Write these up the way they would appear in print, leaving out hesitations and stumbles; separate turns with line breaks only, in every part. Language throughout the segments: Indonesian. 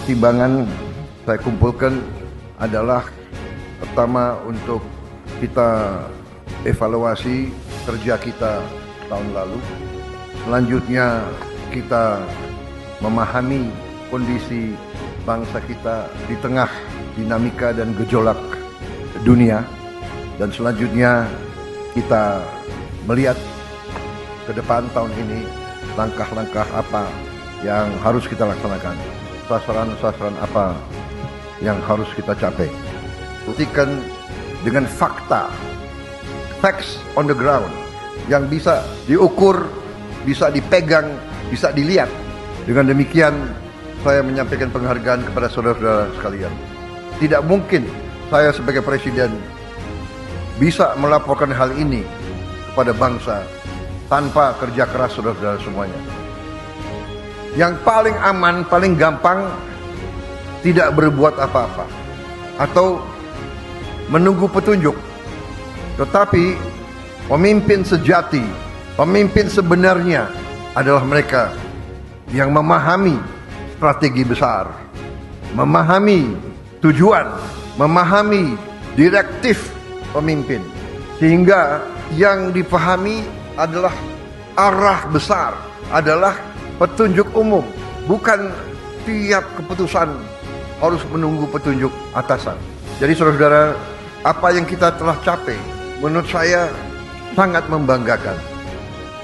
pertimbangan saya kumpulkan adalah pertama untuk kita evaluasi kerja kita tahun lalu. Selanjutnya kita memahami kondisi bangsa kita di tengah dinamika dan gejolak dunia. Dan selanjutnya kita melihat ke depan tahun ini langkah-langkah apa yang harus kita laksanakan, sasaran-sasaran apa yang harus kita capai. Buktikan dengan fakta, facts on the ground yang bisa diukur, bisa dipegang, bisa dilihat. Dengan demikian saya menyampaikan penghargaan kepada saudara-saudara sekalian. Tidak mungkin saya sebagai presiden bisa melaporkan hal ini kepada bangsa tanpa kerja keras saudara-saudara semuanya. Yang paling aman, paling gampang, tidak berbuat apa-apa atau menunggu petunjuk. Tetapi pemimpin sejati, pemimpin sebenarnya adalah mereka yang memahami strategi besar, memahami tujuan, memahami direktif pemimpin, sehingga yang dipahami adalah arah besar, adalah petunjuk umum, bukan tiap keputusan harus menunggu petunjuk atasan. Jadi saudara-saudara, apa yang kita telah capai menurut saya sangat membanggakan.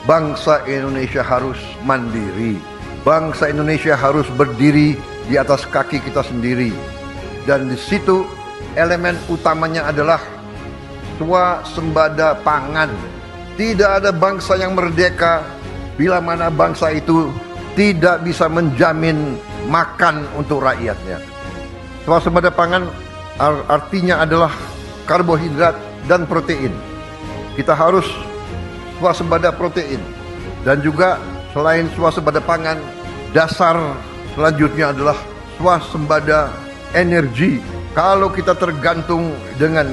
Bangsa Indonesia harus mandiri, bangsa Indonesia harus berdiri di atas kaki kita sendiri, dan di situ elemen utamanya adalah swasembada pangan. Tidak ada bangsa yang merdeka bila mana bangsa itu tidak bisa menjamin makan untuk rakyatnya. Swasembada pangan artinya adalah karbohidrat dan protein. Kita harus swasembada protein, dan juga selain swasembada pangan, dasar selanjutnya adalah swasembada energi. Kalau kita tergantung dengan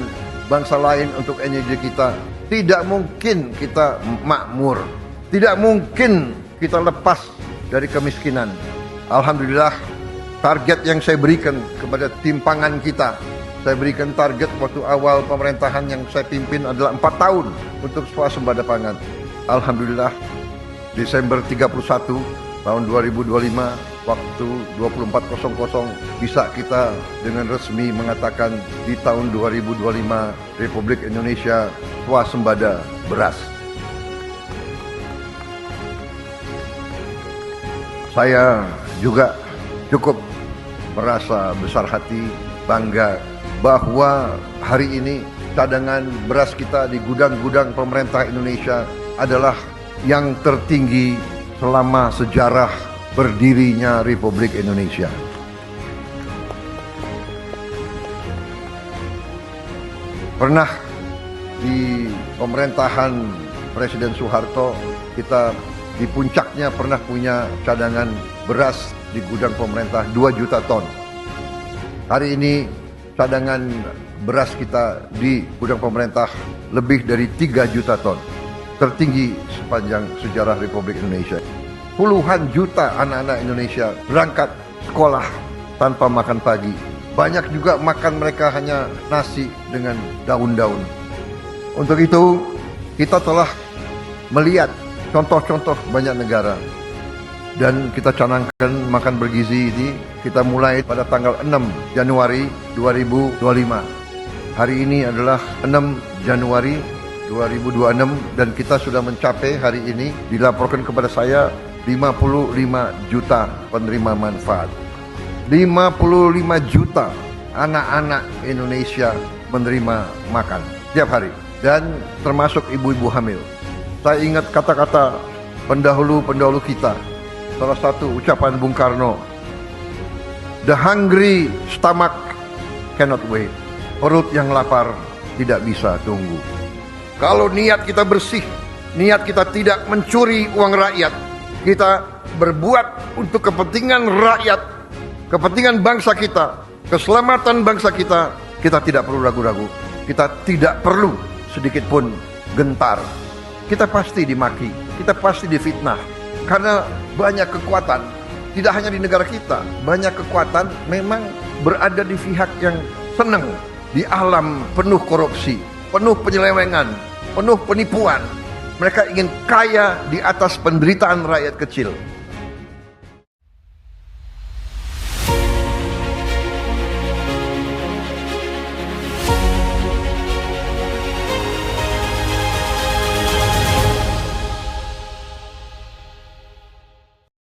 bangsa lain untuk energi kita, tidak mungkin kita makmur, tidak mungkin kita lepas dari kemiskinan. Alhamdulillah, target yang saya berikan kepada tim pangan kita, saya berikan target waktu awal pemerintahan yang saya pimpin adalah 4 tahun untuk swasembada pangan. Alhamdulillah, Desember 31 tahun 2025, waktu 24.00 bisa kita dengan resmi mengatakan di tahun 2025 Republik Indonesia swasembada beras. Saya juga cukup merasa besar hati, bangga bahwa hari ini cadangan beras kita di gudang-gudang pemerintah Indonesia adalah yang tertinggi selama sejarah berdirinya Republik Indonesia. Pernah di pemerintahan Presiden Soeharto, kita di puncaknya pernah punya cadangan beras di gudang pemerintah 2 juta ton. Hari ini cadangan beras kita di gudang pemerintah lebih dari 3 juta ton. Tertinggi sepanjang sejarah Republik Indonesia. Puluhan juta anak-anak Indonesia berangkat sekolah tanpa makan pagi. Banyak juga makan mereka hanya nasi dengan daun-daun. Untuk itu, kita telah melihat contoh-contoh banyak negara. Dan kita canangkan makan bergizi ini, kita mulai pada tanggal 6 Januari 2025. Hari ini adalah 6 Januari 2026 dan kita sudah mencapai hari ini, dilaporkan kepada saya 55 juta penerima manfaat. 55 juta anak-anak Indonesia menerima makan tiap hari, dan termasuk ibu-ibu hamil. Saya ingat kata-kata pendahulu-pendahulu kita. Salah satu ucapan Bung Karno, "The hungry stomach cannot wait." Perut yang lapar tidak bisa tunggu. Kalau niat kita bersih, niat kita tidak mencuri uang rakyat, kita berbuat untuk kepentingan rakyat, kepentingan bangsa kita, keselamatan bangsa kita, kita tidak perlu ragu-ragu. Kita tidak perlu sedikit pun gentar. Kita pasti dimaki, kita pasti difitnah, karena banyak kekuatan tidak hanya di negara kita, banyak kekuatan memang berada di pihak yang senang di alam penuh korupsi, penuh penyelewengan, penuh penipuan. Mereka ingin kaya di atas penderitaan rakyat kecil.